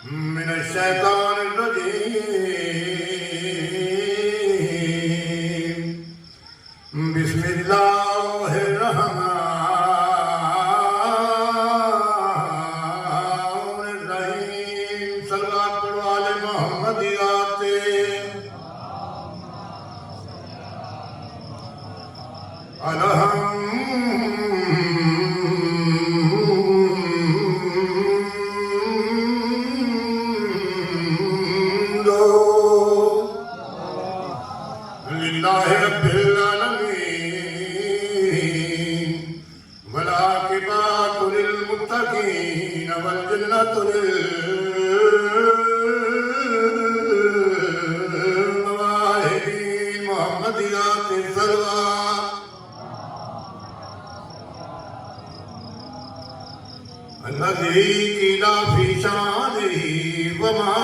من الشیطان الرجیم بسم اللہ الرحمن الرحیم صلوات پڑھو آل محمد آتے للہ رب العالمین والعاقبۃ للمتقین والجنۃ للموحدین محمدیات صلوات الذی قیل فی شانہ وما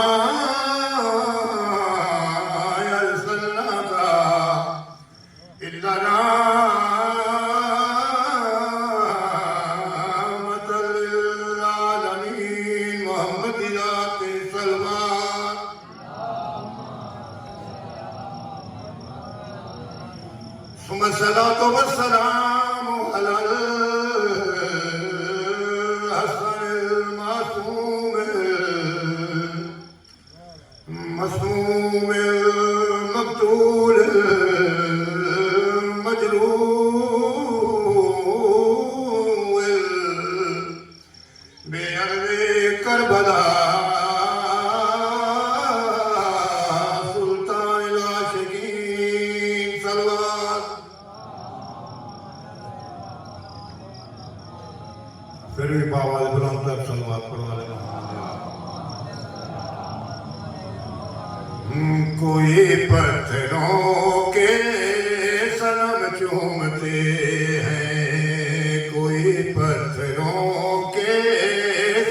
رحمۃ للعالمین محمدیات صلوات ثم الصلاۃ والسلام علی الحسن المعصوم المصوم المقتول کربلا سلطان العاشقین صلوات پھر بھی باواز بلند تک صلوات پڑھو علیہ محمد کوئی پتھروں کے صنم چومتے ہیں کوئی پتھروں کے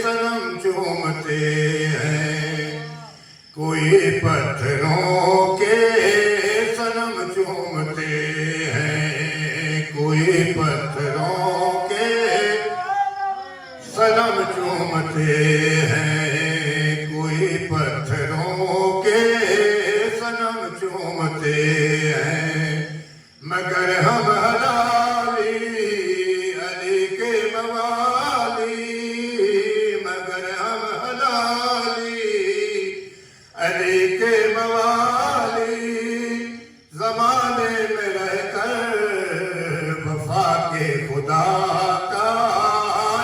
صنم چومتے ہیں کوئی پتھروں کے صنم چومتے ہیں کوئی پتھروں کے صنم چومتے ہیں کوئی پتھروں کے صنم چومتے ہیں مگر ہم حلالی علی کے موالی مگر ہم حلالی علی کے موالی زمانے میں رہ کر وفا کے خدا کا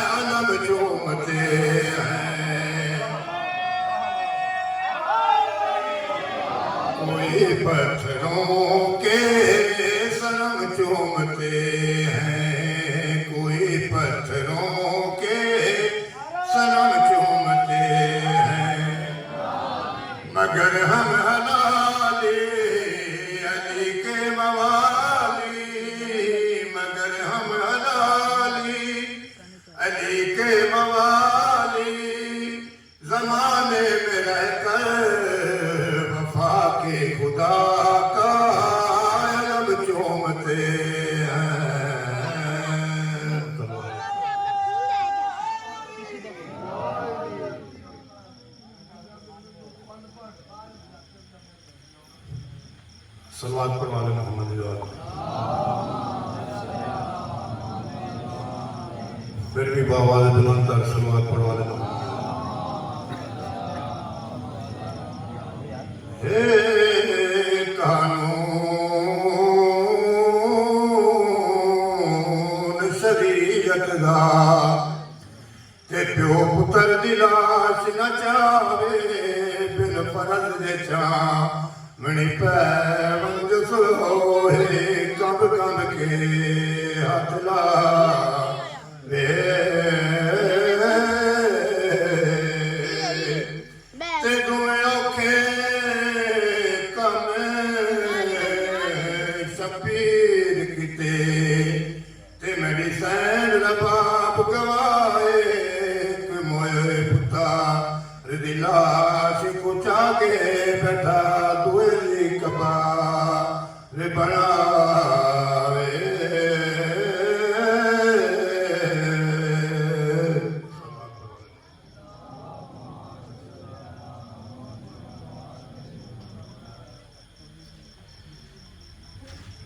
علم چومتے ہیں کوئی پتھروں کے صنم چومتے ہیں کوئی پتھروں کے صنم چومتے ہیں مگر ہم حلالی علی کے موالی مگر ہم حلالی علی کے موالی زمانے میں رہ کر وفا کے خدا کا علم چومتے ہیں صلوات پڑھو علی محمد پھر بھی باواز بلند تک صلوات پڑھو علی محمد قانون شریعت دا کہ پیو پتر دی لاش نہ چاوے بن فرض دے چاویں پیوند سلوہے کب کب کے ہاتھ لاوے تے دوئے اوکھے کم شبیر کیتے تے میری سین دا باپ گوائے کوئی موئے پتا دی لاش کچا کے بیٹھا دوے دی کبار بناوے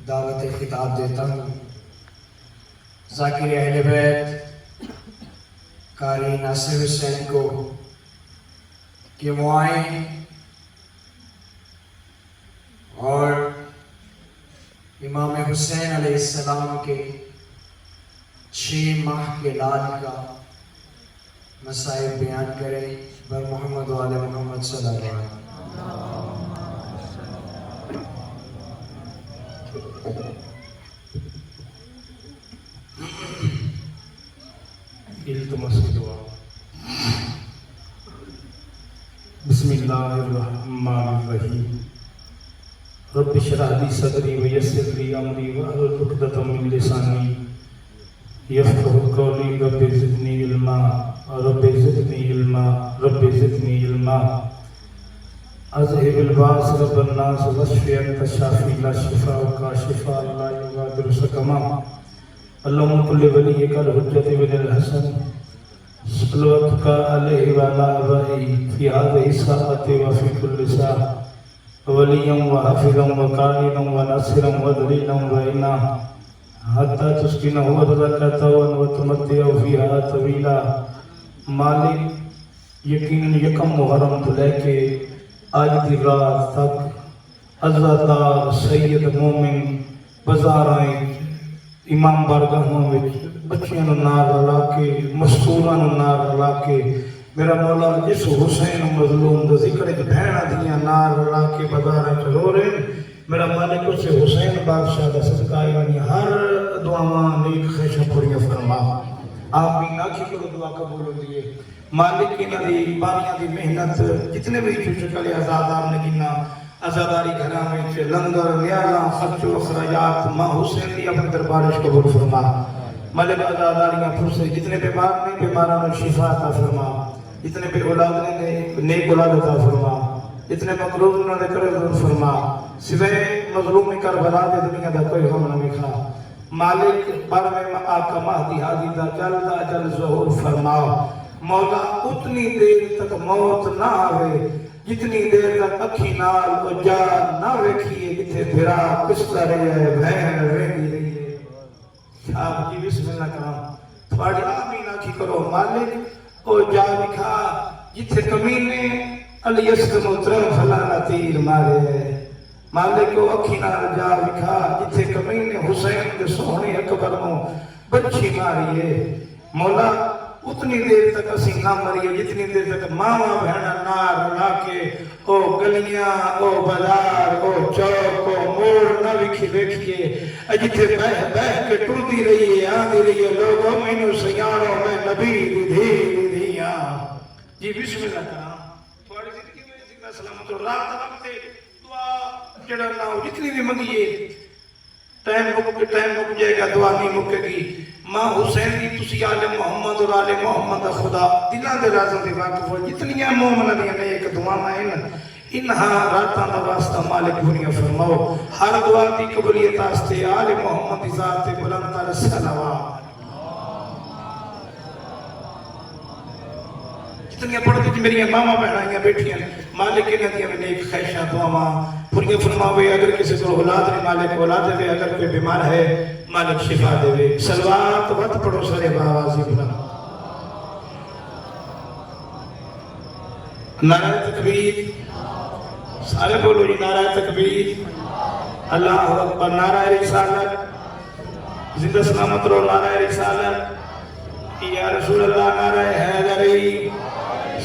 دعوت خطاب دیتا ہوں ذاکر اہل بیت قاری ناصر حسین کو کہ وہ آئیں اور امام حسین علیہ السلام کے 6 ماہ کے لال کا مسائل بیان کریں بر محمد و آل محمد صلی اللہ علیہ وسلم. التماس دعا. بسم اللہ الرحمن الرحیم. رب اشرح لی صدری ویسر لی امری واحلل عقدۃ من لسانی یفقهوا قولی. رب زدنی علما رب زدنی علما رب زدنی علما. اذهب الباس رب الناس واشف انت الشافی لا شفاء کاشفا لا یغادر سقما. اللهم كل وليك الحجة بن الحسن صلواتك عليه وعلى آبائه في هذه الساعة وفي كل ساعة وليا وحافظا وقائدا وناصرا ودليلا وعينا حتى تسكنه أرضك طوعا وتمتعه فيها طويلا. مالک یقیناً یکم محرم تو لے کے آج دی رات تک عزادار سید مومن بازارائیں امام بارگاہوں وچ بچیاں نو نال رلا کے مستوراں نو نال رلا کے میرا مولا جس حسین مظلوم دا ذکر ایک بہناں دیاں نال رلا کے بازاراں چ رو رہے میرا مالک اس حسین بادشاہ دا صدقہ یعنی ہر دعاواں نیک خواہشاں پوریاں فرما. آمین آکھی کرو دعا قبول ہو دیئے. مالک انہاں دی باریاں دی محنت جتنے بھی چکلے آزادار نے گنا آزاداری گھراں وچ لنگر نیالا خرچ و اخراجات ماں حسین دی اپنے دربارش قبول فرما. مالک آزاداریاں پھرسے جتنے بیمار نے بیماران شفا عطا فرما. جتنے بے اولاد نے نیک اولاد عطا فرما. جتنے مقروض انہوں نے قرض فرما. سوائے مظلوم کربلا دے دنیا دا کوئی غم نہ وکھا. مالک پر میں آقا مہدی ہادی دا جلد اجل ظہور فرما. مولا اتنی دیر تک موت نہ آوے جتنی دیر تک اکھی نال و جان نہ ویکھیے جتھے بھرا پستا رہے ہے بہن رہی رہی ہے. آپ جی بسم اللہ کرام تھوڑی آمین آکھی کرو. مالک او جا لکھا جتھے کمینے علی اسکم اترم فلانا تیر مارے ہے. مالک او اکھی نال جا لکھا جتھے کمینے حسین کے سوہنے اکبر مو بچی ماری ہے. مولا اتنی دیر تک اسی نہ مریے جتنی دیر تک ماما بہنا نار لا کے او گلیاں او بازار او چوک او موڑ نہ وکھی ویکھیے جتھے بہ کے ٹردی رہی ہے آندی رہی ہے لوگوں مینوں سیاڑوں میں نبی دی دھیاں. جی بسم اللہ کرام تھوڑی زندگی میں زندہ سلامت و رات وقت دعا جڑا نہ ہو جتنی بھی منگیے ٹائم مک جائے گا دعا نہیں مکے گی. ماں حسین دی تسی آل محمد اور آل محمد خدا دلان دے رازوں دے واقف ہو جتنیاں مومنہ دیاں نے ایک دعا میں انہا راتاں دا واسطہ مالک بھونیاں فرماؤ. ہر دعا دی قبولیت آستے آل محمد دی ذات بلند تر صلوات. جتنیاں پڑھتے جی میری ماما بہنائیاں بیٹھیاں مالک انہاں دیاں میں نیک خواہشاں دعاواں پوریاں فرماوے. اگر کسی کو اولاد نہیں مالک اولاد دے. اگر کوئی بیمار ہے مالک شفا دے. صلوات وقت پڑھو سارے باوازی بلند. نعرہ تکبیر سارے بولو جی نعرہ تکبیر اللہ اکبر. نعرہ رسالت زندہ سلامت رو. نعرہ رسالت یا رسول اللہ. نعرہ حیدری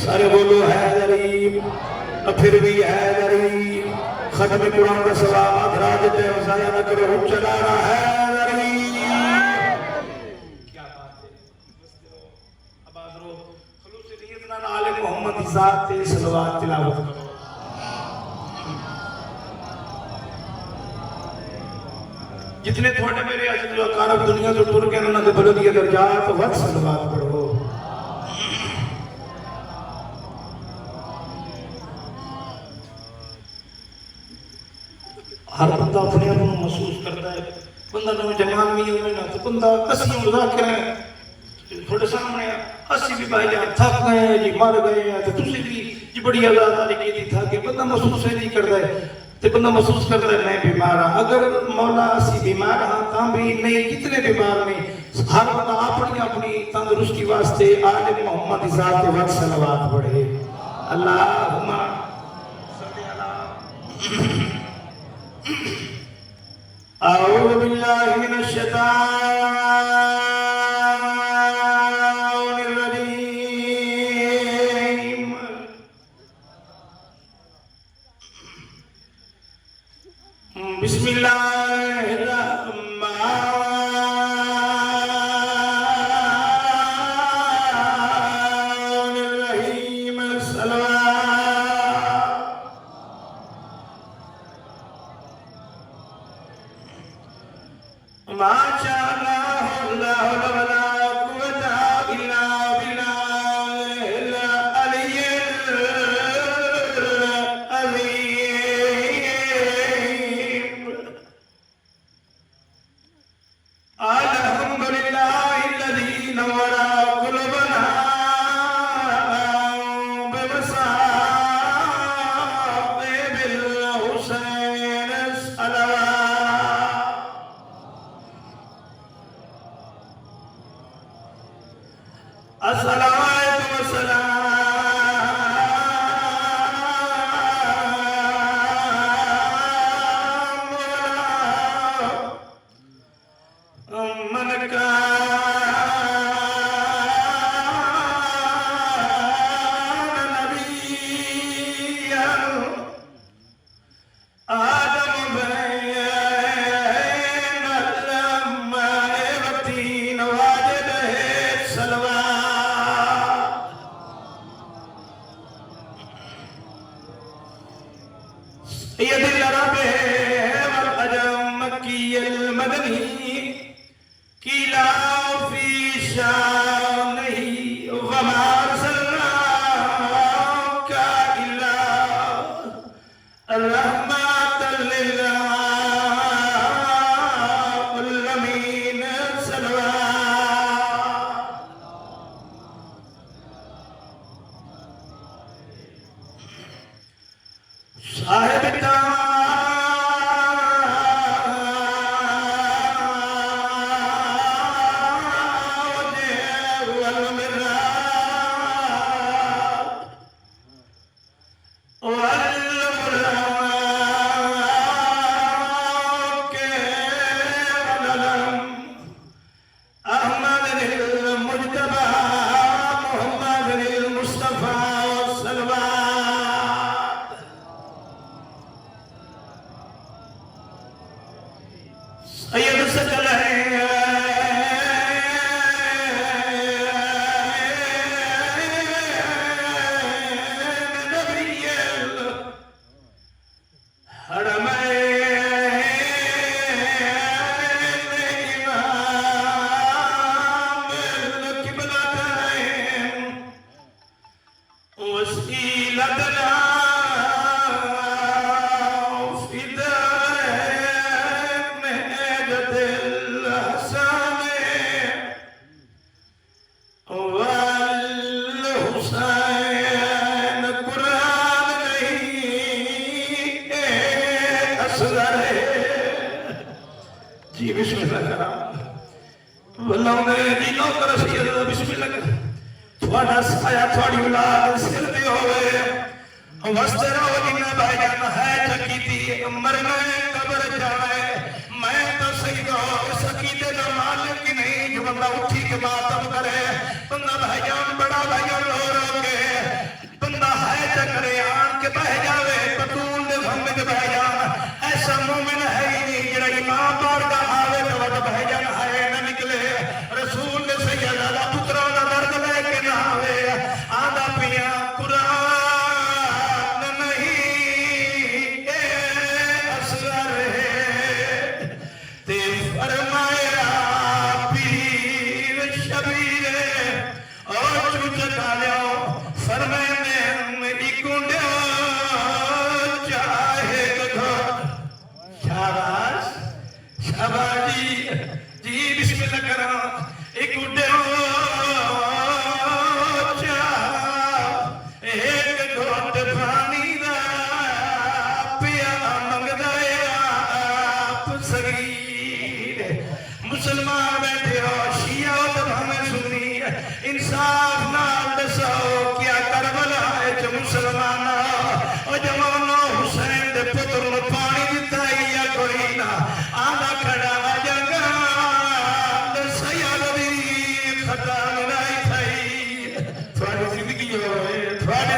سارے بولو حیدری. پھر بھی حیدری ختم قرآن کا سلام آدھرا دیتے ہیں ضائع نہ کرو ہم چلا رہا حیدری. کیا بات ہے آباد رو خلوص نیتنا آل محمد ذات تے صلوات تلاوت کرو. جتنے تھوڑے میرے عزیز و اقارب دنیا سے ٹر کے انہوں نے بلندی درجات وقت صلوات پڑھو. ہر بندہ اپنے آپ کو محسوس کرتا ہے. بندہ نوجوان بھی ہوئے نا تو بندہ اسی مذاکر ہے تھوڑے سامنے اسی بھی بھائی جان تھک گئے ہیں جی مر گئے ہیں تو تسی بھی جی بڑی آزاداری کی تھی تھا کہ بندہ محسوس نہیں کرتا ہے تو بندہ محسوس کرتا ہے میں بیمار ہاں. اگر مولا اسی بیمار ہاں تاں بھی نہیں کتنے بیمار میں ہر بندہ اپنی اپنی تندرستی واسطے آل محمد کی ذات کے وقت صلوات پڑھے. اللہم صلی اللہ. اعوذ باللہ من الشیطان بسم اللہ الرحمن الرحیم. ما شاء اللہ لا حول ولا قوة الا باللہ العلی العظیم. الحمد للہ الذی نور قلوبنا بمصائب الحسین صلوات. الصلاة والسلام من كان نبيا آدم بين الماء والطين وجده صلوات. سید العرب والعجم مکی المدنی قیلا فی شانہ وما ارسلناک الا رحمۃ للعالمین صلوات. صاحب احمد المجتبی محمد المصطفی صلوات. سید سکل نبی الحرمین امام القبلتین وسیلتنا فی الدارین مہجت الحسن والحسین. قرآن نہیں اصغر ہے جی. بسم اللہ کرام واللہ نے جی نوکر سید بسم اللہ کرام. تھوڑا سایہ تھوڑی اولاد سر دے ہوئے وستے رہو جنہ بھائی جان ہے چکی تھی مرنا قبر جانے. میں تو سید ہو سکیتے نہ مالک کی نہیں جو بندہ اٹھی کے ماتم کرے. بندہ بھائی جان بڑا بھائی جان رو رو کے بندہ ہے چکرے آن کے بہ جاوے پتول دے بھمد کے بہ جان. ایسا مومن ہے ہی نہیں جڑا ایمان پار کا آوے تو وقت بہ جان ہے نہ نکلے. رسول نے سیدہ پترہ دا درد لے کے نہ آوے آدھا پیا قرآن نہیں اے اصغر ہے. تے فرمایا پیر شبیر اور چوچ ڈالیا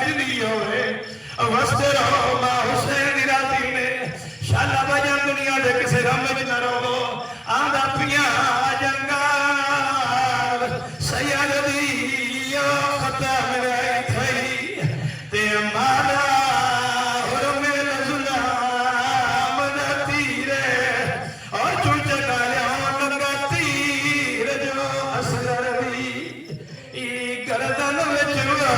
زندگی ہوئے وستے رہو ماں حسین دی راتی نے شالا بجان دنیا دے کسے غم وچ نہ رہو آندا پیاں جنگال سید دی ختم رہی تھئی تے مارا حرم الظلام دا تیرے اور چل چکایا لگا تیر جو اصغر دی ای گردن وچ روڑا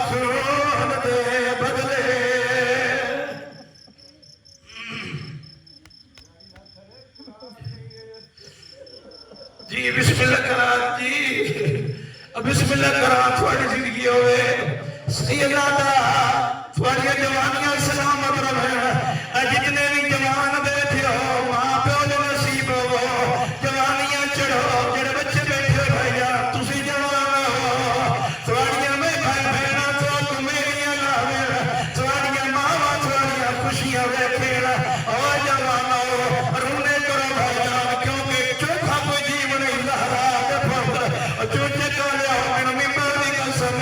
خون دے بدلے جی بسم اللہ کرا جی بسم اللہ کرا تھوڑی زندگی ہوئے سیدہ دا تھوڑی جوانیاں سلامت رہے جتنے بھی جوان بیٹھے ہو ماں پیو دے نصیب ہو جوانیاں چڑھو جڑے بچے بیٹھے بھائیا تسی جوان ہو تھوڑیاں میں بھائی بہنا تو میریاں لاوے تھوڑیاں ماں تھوڑیاں خوشیاں بیٹھے او جوان ہو رونے کرو بھائیا کیونکہ چوکھا کوئی جیو نہیں لہرا دے پھر چوچے کالے ہو من ممبر دی قسم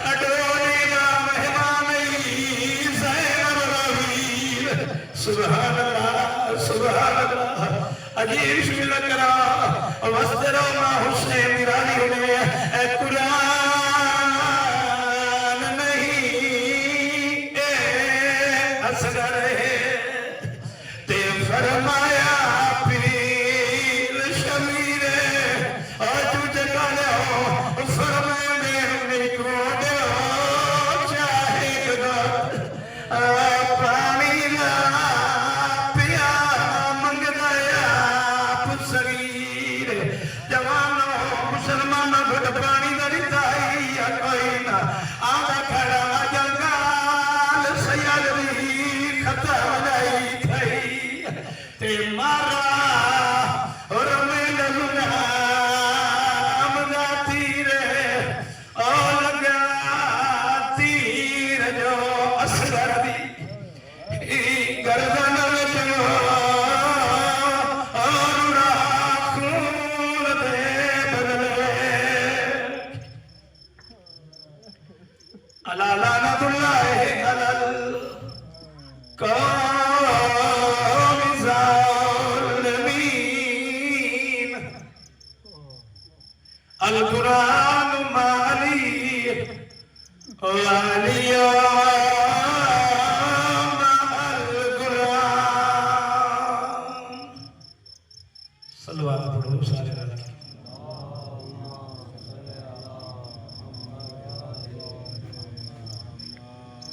اڈولی نا مہمانی زینب رویل سبحان اللہ عجیب بسم اللہ کرا وسترو ماں حسین میرانی ہونے اے قرآن نہیں اے اصغر ہے تے فرمایا پیل شمیر اور چوچے کالے ہو فرمائے میں کو دے ہو چاہے گا پانی لا پیا منگ دیا پسریر جوانوں مسلمانوں گھٹ پانی دری تائی کوئی نہ آدھا کھڑا جنگال سیال بھی ختم نہیں تھئی تے مارا اور میں لگنا دا تیرے او لگا تیر جو اصغر دی گردن وچ اور خون دے بدلے الا لعنت اللہ علی القوم الظالمین القرآن مالی والیہ صلوات پڑھو سارے رل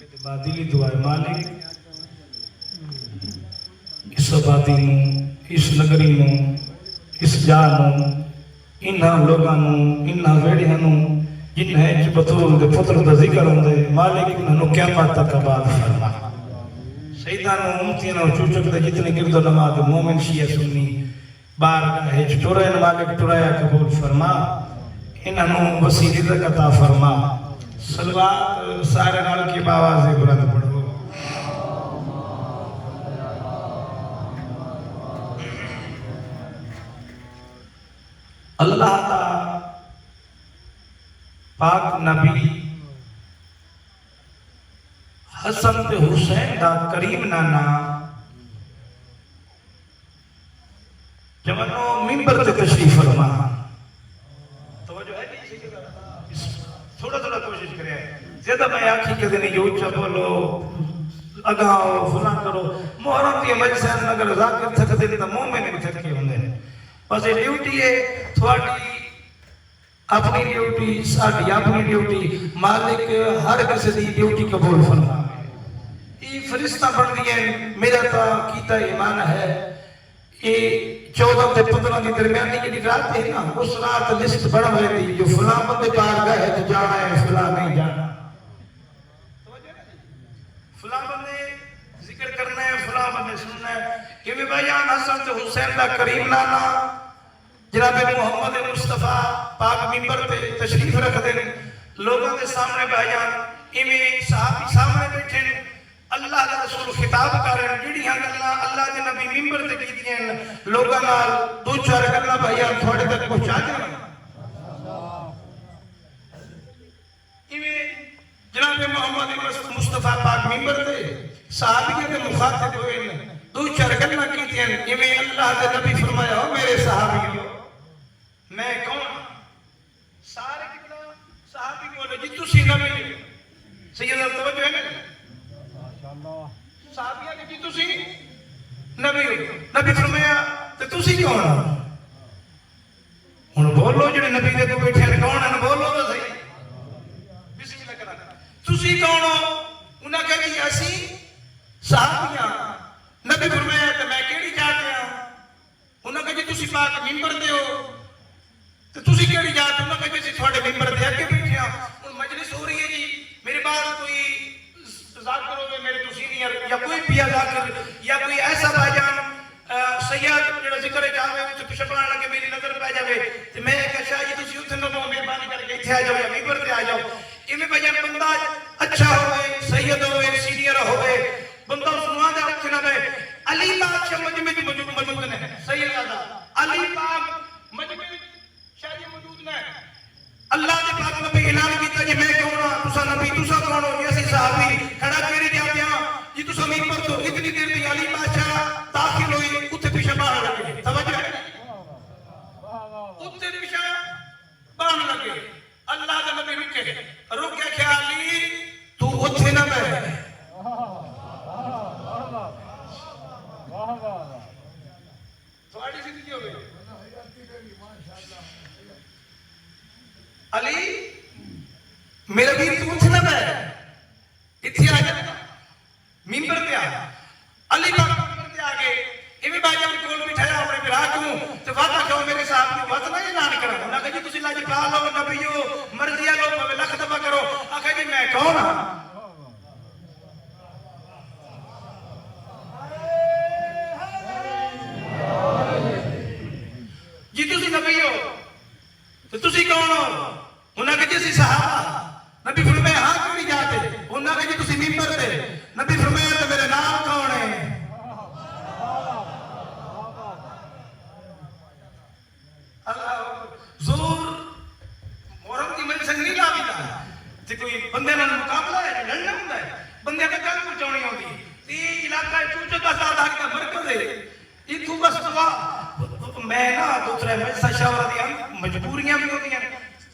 کے باطلی دعائے مالک اس آبادی نوں اس نگری نوں اس جان نوں انہاں لوگاں نوں انہاں ویڑیاں نوں جنہیں وچ بطول دے پتر دا ذکر ہوندے مالک انہاں نوں قیامت تک آباد فرما سیداں نوں امتیاں نوں چوچک دے جتنے گرد و نماز مومن شیعہ سنی بارگاہ وچ ٹرائن مالک ٹرایا قبول فرما انہاں نوں وسیع رزق عطا فرما صلوات سارے نال کی باواز بلند پڑھو اللہ تا پاک نبی حسن تے حسین دا کریم نانا جوانوں منبر تے تشریف فرما توجہ ہے تھوڑا تھوڑا کوشش کرے زیادہ میں آنکھی کے دنی جو اچھا بولو اگاؤ فلاں کرو محرم دی مجلسیں اگر ذاکر تھک دے تو مومن بھی تھکے ہوندے بس یہ ڈیوٹی ہے تھوڑی اپنی ڈیوٹی ساڑھی اپنی ڈیوٹی مالک ہر کسی دی ڈیوٹی قبول فرما یہ فرشتہ بڑھ دی ہیں میرا تا کیتا ایمان ہے یہ 14 تے 15 کی درمیانی کی رات ہے نا اس رات لسٹ بڑھ ہوئے تھی جو فلاں بندے بار گئے تو جانا ہے فلاں نہیں جانا فلاں بندے ذکر کرنا ہے فلاں بندے سننا ہے کہ میں بیان حسن تے حسین دا کریم نانا جناب محمد مصطفیٰ پاک منبر پہ تشریف رکھ دیں لوگوں کے سامنے بیان ایویں صحابی سامنے بیٹھے اللہ کا رسول خطاب کر رہے ہیں جڑیاں گلاں اللہ کے نبی منبر تے کیتیاں لوگاں نال دو چار گلاں بھائیاں تھوڑے تک پہنچا دیں ایویں جناب محمد مصطفیٰ پاک ممبر دے صحابیہ دے مخاطب ہوئے ہیں دو چار گلاں کیتیاں ایویں اللہ دے نبی فرمایا ہو میرے صحابیوں میں کون سارے کتنا صحابی بولے جی تسی نبی سیدنا توجہ ہے نا صحابیہ نے جی تسی نبی نبی فرمایا تے تسی کون ہن بولو جڑے نبی دے کو بیٹھے ہیں کون ہیں بولو تو صحیح بسم اللہ کرا تسی کون ہو انہاں کہا کہ اسی صحابیاں نبی فرمایا تے میں کیڑی جات ہاں انہاں کہا کہ تسی پاک ممبر دے ہو تے تسی کیڑی جات انہاں کہا کہ تھوڑے ممبر دے اگے بیٹھے ہاں ہن مجلس ہو رہی ہے جی میرے بعد کوئی ذاکر ہوئے میرے تو سینئر یا کوئی پیا ذاکر یا کوئی ایسا بھاجان سیاد جڑا ذکر جاوے وچ پچھڑن لگے میری نظر پے جاوے تے میں کہ شاہ جی تسی اوتھے نہ مہربانی کر کے ایتھے آ جاؤ یا ممبر تے آ جاؤ ایویں بھاجان بندہ اچھا ہوئے سید ہوئے سینئر ہوئے بندہ سنوا دے رکھے نہ دے علی پاک مجمع میں موجود نے سید آدھا علی پاک مجمع میں شاہ جی موجود نے اللہ دے پاک نبی اعلان کیتا جی میں کون ہاں تساں نبی تساں کون ہو یہ اسی صحابی کھڑا کیڑی جاتے ہاں جی تساں ممبر تو اتنی دیر دی علی بادشاہ داخل ہوئی اوتھے پیچھے باہر لگے توجہ ہے اوتھے پیچھے باہر لگے اللہ دے نبی رکے کہ علی تو اوتھے نہ بیٹھ تھوڑی زندگی ہو گئی علی میرے بھی تو اٹھ نہ بیٹھ اتھے آ جا ممبر پہ آ علی پاک ممبر پہ آگے ایویں بھائی جان کول بٹھایا اپنے برا کیوں تے وعدہ کیوں میرے صاحب کی وعدہ نہ اعلان کرا نہ کہ جی تسی لاج پال لو نبیو مرضی لو میں لکھ دفعہ کرو آکھے جی میں کون ہاں جی تسی نبی ہو تو تسی کون ہو انہاں کہ جی صحابہ نبی فرمایا ہاں کیوں نہیں جاتے انہاں کہ جی تسی ممبر تے نبی فرمایا تے میرے نام کون ہے اللہ زور محرم کی مجلس نہیں لا دیتا تے کوئی بندے نال مقابلہ ہے لڑنا ہوندا ہے بندے تے گل پہنچاونی ہوندی تے علاقہ چوچو کا سادہ کا مرکز ہے ایتھوں بس دعا میں نا دوسرے میں شاور دیاں مجبوریاں بھی ہوندیاں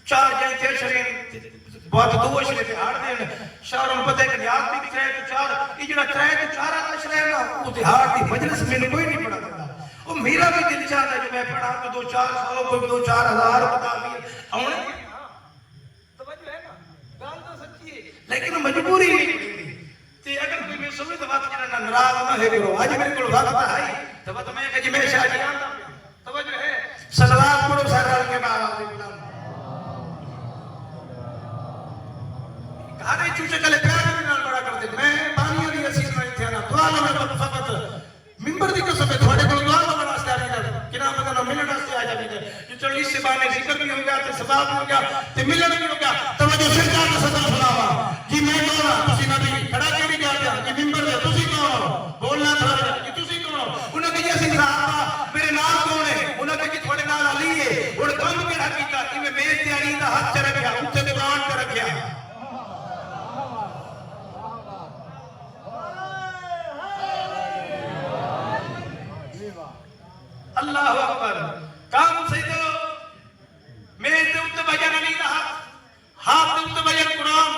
چار جائیں تے شرین بہت دو اشرے تے ہاڑ دین شاہروں پتہ ہے کہ نیاز بھی کرے تو چار یہ جڑا کرے تو چار اشرے نا وہ تے ہاڑ دی مجلس میں کوئی نہیں پڑھا کرتا وہ میرا بھی دل چاہتا ہے کہ میں پڑھا تو دو چار سو کوئی دو چار ہزار بتا بھی اونے توجہ ہے نا گل تو سچی ہے لیکن مجبوری نہیں تے اگر کوئی میں سمجھ تو بات کرنا ناراض نہ ہے کرو اج میرے کول وقت ہے تو بات میں کہ جی میں شاہ جی آندا توجہ ہے صلوات پڑھو سارا کے بعد کہاں چوچے کلے پیار کے نال بڑا کر دے میں بانیاں دی رسید میں تھیا نا دعا نہ فقط ممبر دی قسم ہے تھوڑے کول دعا نہ واسطے آ گئے کنا مطلب ملن واسطے آ جاوے جو 40 سے بانے ذکر بھی ہو گیا تے ثواب بھی ہو گیا تے ملن بھی ہو گیا توجہ سرکار نے صدا سناوا جی میں کون ہاں تسی نبی کھڑا کیڑی جاتے ہیں جی ممبر تے تسی کون ہو بولنا تھوڑا جی تسی کون ہو انہاں کہ اسی صحابہ میرے نام کون ہے انہاں کہ تھوڑے نال علی ہے اور کم کیڑا کیتا کہ میں میز تے علی دا ہاتھ چ رکھیا اوتے قرآن تے رکھیا اللہ اکبر کام سیدو میز تے اوتے بجن علی دا ہاتھ تے اوتے بجن قرآن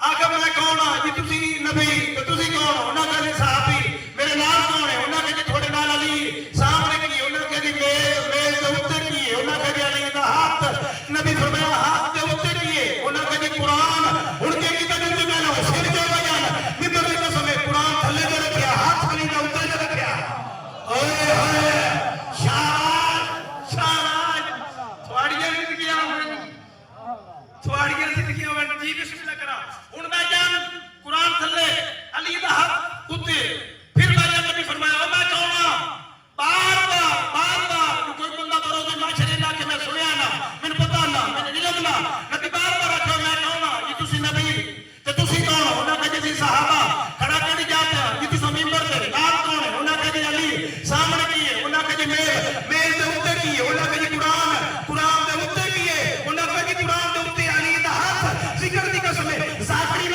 آگے میں کون ہاں جی تسی نبی تے تسی کون ہو انہاں کہ صحابی میرے نام کون ہے انہاں کہ تھوڑے نال علی سامنے کی انہاں کہ میز تے اوتے کی انہاں کہ علی دا ہاتھ نبی فرمایا ہاتھ تے اوتے کی انہاں کہ قرآن ان کے کی تے میں نہ سر تے بجن ممبر دے قسم قرآن تھلے تے رکھیا ہاتھ علی دا اوتے تے رکھیا اوئے ہوئے تھوڑیاں زندگیاں میں جی بسم اللہ کرا ہن میں جان قرآن تھلے علی دا ہاتھ اوتے پھر میں نبی فرمایا میں کون ہاں بار کوئی بندہ بروز معاشرے نہ کہ میں سنیا نہ مینوں پتہ نہ میں علم نہ نبی بار آکھیا میں کون ہاں جی تسی نبی تے تسی کون ہو انہاں کہ جی صحابہ کھڑا کیڑی جاتے ہیں جی تسی ممبر تے نام کون ہے انہاں کہ جی علی سامنے کی ہے انہاں کہ جی میز دے اوتے کی ہے انہاں کہ جی قرآن دے اوتے کی ہے انہاں کہ جی قرآن دے اوتے علی دا ہاتھ ذکر دی قسم ہے ذاکری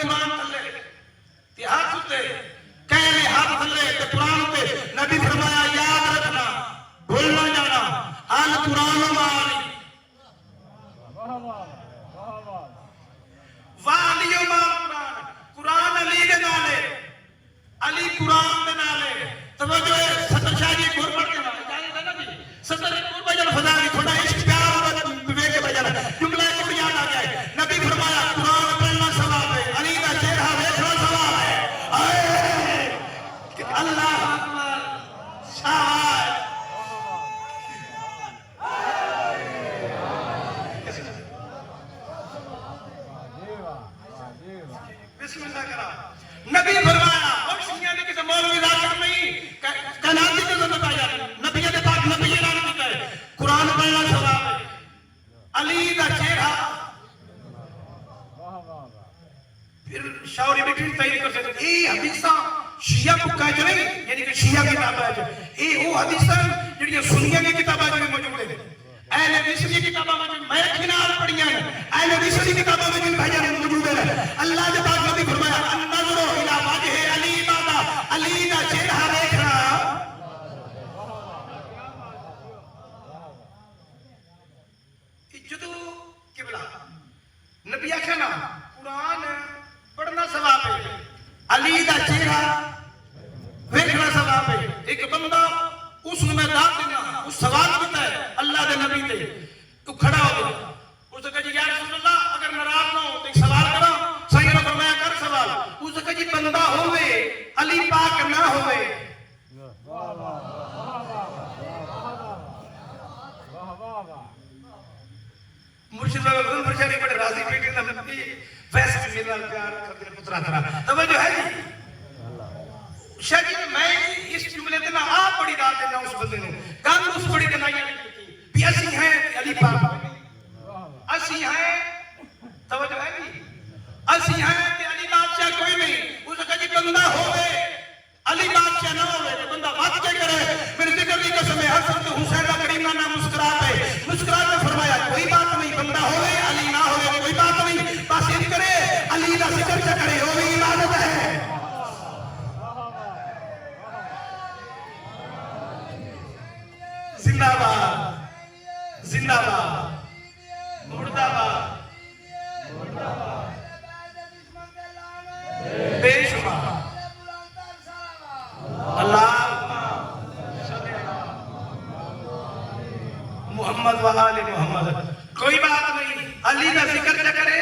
قرآن تھلے تے ہاتھ اتے کہنے ہاتھ تھلے تے قرآن تے نبی فرمایا یاد رکھنا بھولنا جانا آل قرآن والی والی قرآن قرآن علی دے نالے علی قرآن دے نالے توجہ ہے صدر شاہ جی گھر پڑھ کے جانتے ہیں نا جی صدر گھر بجن خدا کی تھوڑا عشق پیار بے کے بجن جملہ کو یاد آ جائے نبی فرمایا قرآن پڑھنا ثواب ہے علی کا چہرہ دیکھنا ثواب ہے اللہ اکبر شاہ بسم اللہ کرا نبی فرمایا اور شیعہ نے کسی مولوی ذاکر نہیں کائناتی کی ضرورت آ جاتی نبی نے پاک نبی اعلان کیتا ہے قرآن پڑھنا ثواب ہے علی کا چہرہ پھر شاوری بیٹھی تحریر کر سکتے یہ حدیثاں شیعہ کو کہہ چلیں یعنی کہ شیعہ کتاب ہے یہ وہ حدیثاں جڑی سنیہ کی کتاب ہے موجود ہے اہل حدیث کی کتاباں میں میں کنار پڑھیاں ہیں اہل حدیث کی کتاباں میں بھیجا موجود ہے اللہ نے پاک نبی فرمایا النظر الى وجه علی بابا علی کا چہرہ دیکھنا جدو قبلہ نبی آخیا نا قرآن پڑھنا ثواب ہے علی کا چہرہ دیکھنا ثواب ہے ایک بندہ اس نے میں داد دینا اس سوال کیتا ہے اللہ دے نبی تے تو کھڑا ہو گیا اس نے کہا جی یا رسول اللہ اگر ناراض نہ ہو تو ایک سوال کرا صحیح نے فرمایا کر سوال اس نے کہا جی بندہ ہوئے علی پاک نہ ہوئے مرشد بابا مرشد بڑے راضی بیٹھے نہ ویسے میرا پیار کرتے پترا ترا توجہ ہے جی شاید میں اس جملے تے نہ آپ بڑی داد دینا اس بندے نے گل اس بڑی دنائیاں نہیں کی بھی اسی ہیں علی پاک اسی ہیں توجہ ہے جی اسی ہیں کہ علی بادشاہ کوئی نہیں اس نے کہا جی بندہ ہوئے علی بادشاہ نہ ہوئے تو بندہ بات کیا کرے میرے ذکر کی قسم ہے حسن تو حسین کا کریم نہ مسکرا کے فرمایا کوئی بات نہیں بندہ ہوئے علی نہ ہوئے کوئی بات نہیں بس یہ کرے علی کا ذکر کیا کرے وہ بھی عبادت ہے زندہ باد زندہ باد مردہ باد بے شمار اللہ محمد و آل محمد کوئی بات نہیں علی کا ذکر نہ کرے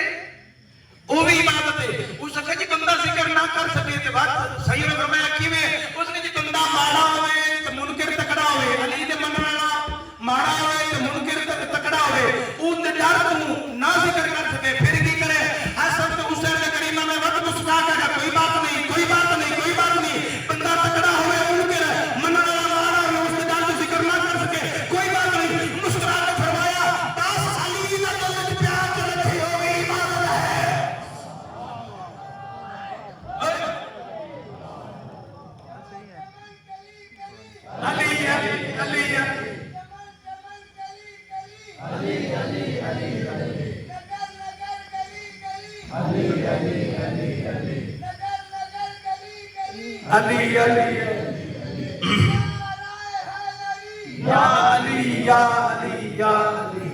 وہ بھی عبادت ہے اس نے جی بندہ ذکر نہ کر سکے تو بات صحیح نے فرمایا کی میں اس نے جی بندہ ماڑا ہوئے تو منکر تکڑا ہوئے علی دے من والا ماڑا ہوئے تو منکر تکڑا ہوئے اون دے ڈر تو نہ ذکر کر سکے پھر کی کرے حسن تو حسین نے کریمہ میں وقت مسکرا کر کوئی بات نہیں کوئی بات نہیں کوئی بات نہیں بندہ تکڑا ہوئے منکر من والا ماڑا ہوئے اس دے ڈر تو ذکر نہ کر سکے کوئی بات نہیں مسکرا کے فرمایا بس علی دا دل پیار کے رکھے ہو گئی عبادت ہے علی علی علی علی علی یا علی یا علی یا علی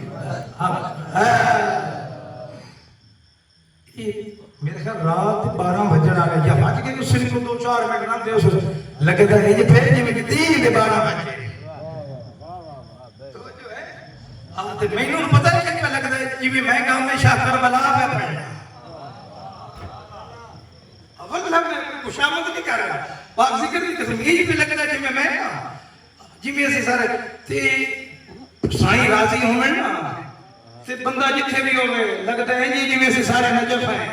میرے خیال رات 12 بجن آ گئی یا بج گئی اس کو 2-4 منٹ نہ دے اس لگتا ہے یہ پھر جی کہ 3 بجے ہاں تے مینوں پتہ نہیں کہ لگدا ہے جی میں کام میں شاہ کربلا پہ پڑھنا اول لگ خوشامد نہیں کر رہا پاک ذکر کی قسم یہ پہ لگدا ہے جی میں جی میں اسی سارے تے سائیں راضی ہوویں نا تے بندہ جتھے بھی ہوے لگدا ہے جی میں اسی سارے نجف ہیں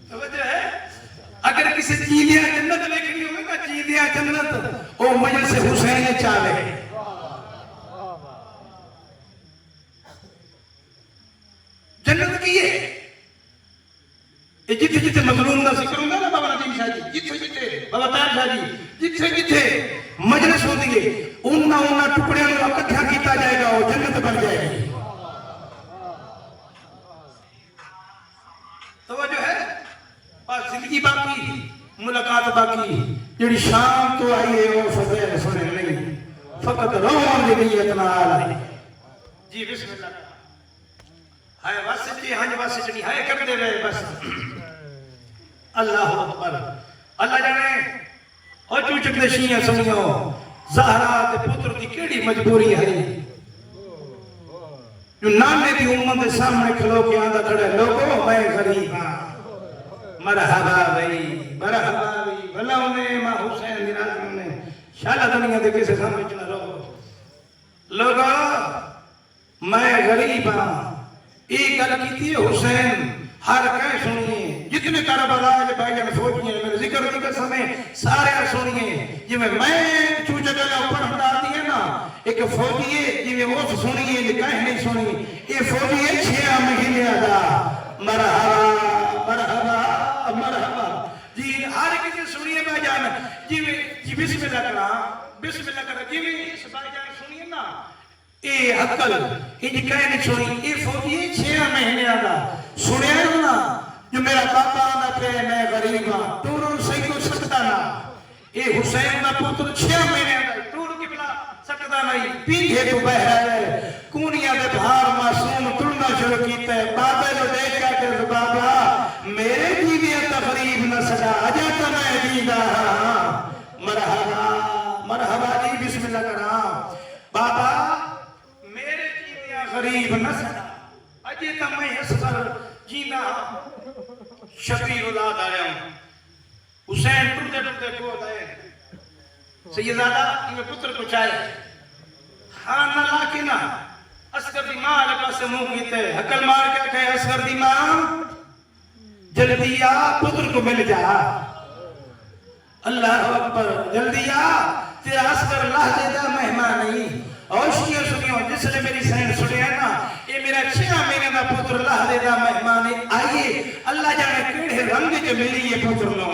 توجہ ہے اگر کسی چیلیا جنت دیکھنی ہوگی نا چیلیا جنت وہ مجلس حسین چاہے جنت کی ہے جتھے جتھے مظلوم کا ذکر ہوگا نا بابا ندیم شاہ جی جتھے جتھے بابا طاہر شاہ جی جتھے جتھے مجلس ہوتی ہے انہاں ٹکڑیاں نوں اکٹھا کیتا جائے گا وہ جنت بن جائے گی کی باقی ملاقات باقی جڑی شام تو آئی ہے وہ فضیل سنے نہیں فقط رون دی نیت نال آئی جی بسم اللہ ہائے واسطی ہنج واسطی ہائے کرتے رہے بس اللہ اکبر اللہ جانے اور چوچک دے شیعہ سنیو زہرا دے پتر دی کیڑی مجبوری ہے جو نانے دی امت دے سامنے کھلو کے آندہ کھڑے لوگوں میں غریب ہاں مرحبا بھائی مرحبا بھائی بھلا انہیں ماں حسین دی راز میں شالہ دنیا دے کسے سامنے چنا لوگوں میں غریب ہاں ایک گل کی تھی حسین ہر کہیں سنیے جتنے کربلا کے بھائی جان سوچیے میرے ذکر کی قسم ہے سارے سنیے جی میں چوچے گلا اوپر ہٹا دیے نا ایک فوجی ہے جی میں اس سنیے یہ کہیں نہیں سنی یہ فوجی ہے 6 مہینے دا مرحبا مرحبا مرحبا جی ہر کسی سنیے بھائی جان جی بسم اللہ کرا جی میں اس بھائی جان سنیے نا اے عقل انج کہیں نہیں سنی اے فوجی 6 مہینے دا سنیا نا جو میرا پاپا نہ پہ میں غریب ہاں تو صحیح کو سکتا نا اے حسین دا پتر 6 مہینے دا تو کی بلا سکتا نہیں پیچھے تو بہ ہے کونیاں دے بھار معصوم تڑنا شروع کیتا ہے بابے نو دیکھ کے کہ بابا میرے جیویاں تقریب نہ سجا اجا تا میں جیدا مرحبا مرحبا جی بسم اللہ کرا بابا میرے جیویاں غریب نہ سجا اجے تا میں اصغر جینا شبیر اولاد آیا ہوں حسین ٹوٹے ٹوٹے کو آئے سیدزادہ یہ پتر کو چاہے ہاں نہ لاکے نا اسکر دی ماں لگا سے منہ کیتے حکل مار کیا کہے اسکر دی ماں جلدی آ پتر کو مل جا اللہ اکبر جلدی آ تیرا اسکر لہجے دا مہمان نہیں اوشیوں سنیوں جس نے میری سین سنے ہیں نا یہ میرا 6 مہینے دا پتر لہجے دا مہمان آئیے اللہ جانے کیڑے رنگ جو ملی یہ پتر نو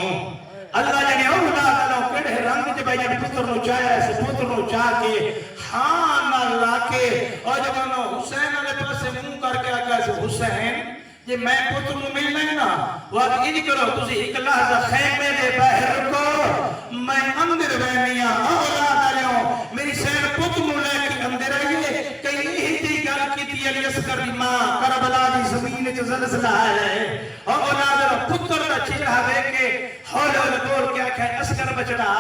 اللہ جانے اولاد نو کیڑے رنگ جو بھائی جانے پتر نو چاہیا ہے پتر نو چاہ کے ہاں نہ لاکے اور جب انہوں حسین علیہ پاس سے منہ کر کے آگا سے حسین یہ میں پتر نو ملنا ہے نا وقت یہ نہیں کرو تسی ایک لحظہ خیمے دے باہر کو میں اندر بہنیاں اولاد آلیوں میری سین پتر نو لے کے اندر آئیے کہیں یہی تھی گل کی تھی علی اصغر دی ماں کربلا دی زمین چ زلزلہ ہے اور اولاد پتر دا چہرہ دیکھ کے ہول ہول بول کے آکھے اصغر بچڑا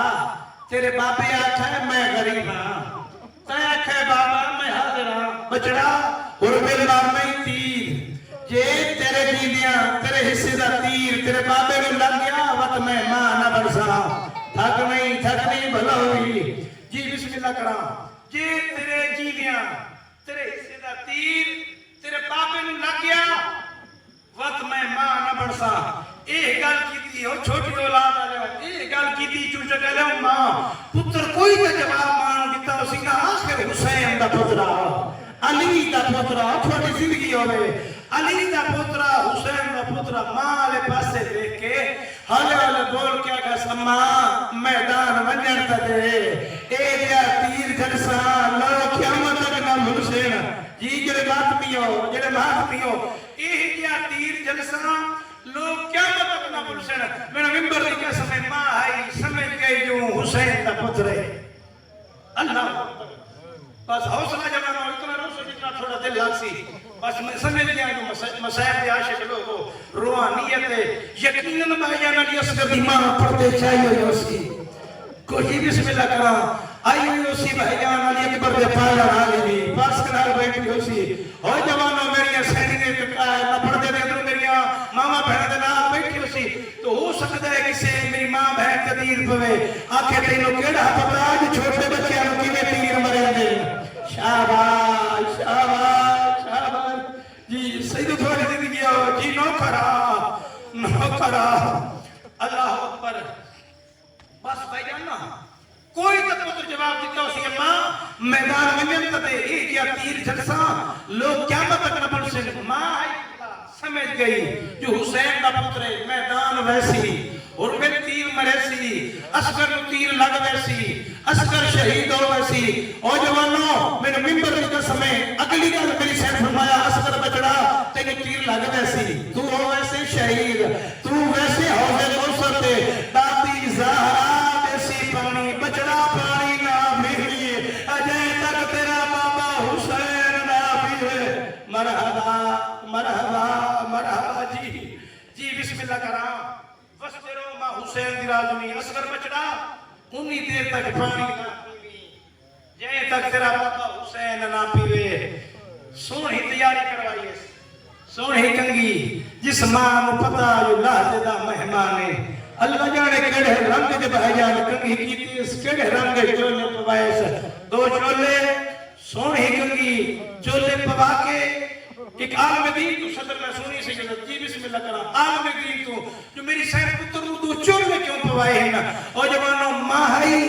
تیرے باپے آکھے میں غریب ہاں تے آکھے بابا میں حاضر ہاں بچڑا اور میرا میں تیر جے تیرے جیدیاں تیرے حصے دا تیر تیرے باپے میں لگ گیا وقت میں ماں نہ برسا تھک نہیں بھلا ہوئی جی بسم اللہ کرا جے تیرے جیدیاں تیرے حصے دا تیر تیرے باپے میں لگ گیا وقت میں ماں نہ برسا ایک گل کی تھی اور چھوٹی اولاد آلے ہوں ایک گل کی تھی چوچک آلے ہوں ماں پتر کوئی کا جواب مانو دیتا اسی کا آخر حسین دا پترہ علی دا پترہ چھوٹی زندگی ہوئے علی دا پترہ حسین دا پترہ ماں آلے پاسے دیکھ کے ہلے ہلے بول کیا کہ سما میدان ونجن تا دے اے دیا تیر جلسہ لو قیامت اگنا حسین جی جڑے بات پیو اے دیا تیر جلسہ لوگ کیا مطلب نہ بلشن میرا ممبر دی کیا سمجھ ماں آئی سمجھ گئی جو حسین دا پتر ہے اللہ بس حوصلہ جمعنا اتنا روسو جتنا تھوڑا دل لاکسی بس میں سمجھ گیا جو مسائب دی عاشق لوگو روحانیت ہے یقیناً بھائی جانا لی اصغر دی ماں پڑھتے چاہیے ہوئی اسی کوئی بسم اللہ کرا آئی ہوئی اسی بھائی جانا لی اکبر دے پایا آگے بھی پاس کنار بیٹھی اسی ہوئی جوانوں میری سینی نے نہ پڑھتے دے دوں میری ماما بہن دے نام بیٹھی اسی تو ہو سکتا ہے کسے میری ماں بہن تدیر پوے آکھے تینوں کیڑا پتا جو چھوٹے بچے آنو کی میں تیر مرے دے شاباش شاباش شاباش جی سیدو تھوڑی زندگی ہو جی نوکرا اللہ اکبر بس بھائی جاننا کوئی تک جواب دیتا ہو سی ماں میدان منجن تتے ایک یا تیر جلسہ لوگ کیا تک نہ پڑھ سے ماں آئی سمجھ گئی جو حسین کا پتر ہے میدان ویسی اور میں تیر مریسی اصغر تیر لگ ویسی اصغر شہید ہو ویسی اور جوانوں میرے ممبر کا سمے اگلی گل میری سین فرمایا اصغر بچڑا تیرے تیر لگ ویسی تو ہو ویسے شہید تو ویسے ہو جی بسم اللہ کرا وستے رو ماں حسین دی راجنی اصغر بچڑا انہی دیر تک پانی نہ پیوی جائے تک تیرا بابا حسین نہ پیوے سونی تیاری کروائیے سونی کنگی جس ماں نو پتا جو لاہ دا مہمان ہے اللہ جانے کڑے رنگ دے بھائی جان کنگی کیتی اس کڑے رنگ چولے پوائے دو چولے سونی کنگی چولے پوا کے ایک عالم دین تو صدر میں سونی سے جلد جی بسم اللہ کرا عالم دین تو جو میری سین پتر رو دو چولے کیوں پوائے ہیں اور جوانوں ماہی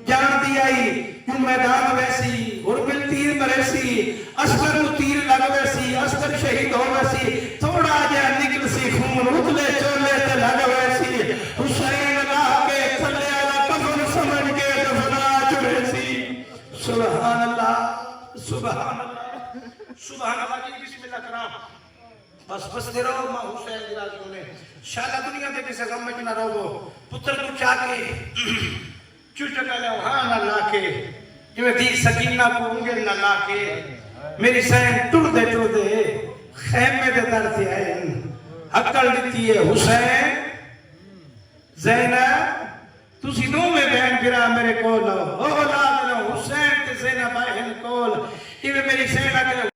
جان دی آئی کیوں میدان ویسی اور بل تیر مریسی اسکر کو تیر لگ ویسی اسکر شہید ہو ویسی تھوڑا جا نکل سی خون اتلے چولے تے لگ ویسی حسین اللہ کے تھلے والا کفن سمجھ کے دفنا چویسی سبحان اللہ سبحان اللہ سبحان اللہ کی بسم اللہ کرام بس دے رہو ماں حسین دی راجوں نے شاءاللہ دنیا دے کسے غم میں نہ رہو پتر کو چاہ کے چوچکا لے ہاں نہ لا کے جو دی سکینہ کو انگل نہ لا کے میری سین ٹوڑ دے خیمے دے در تھی آئے عقل دیتی ہے حسین زینب تسی دو میں بہن گرا میرے کول اولاد حسین تے زینب آئے کول یہ میری سین آگے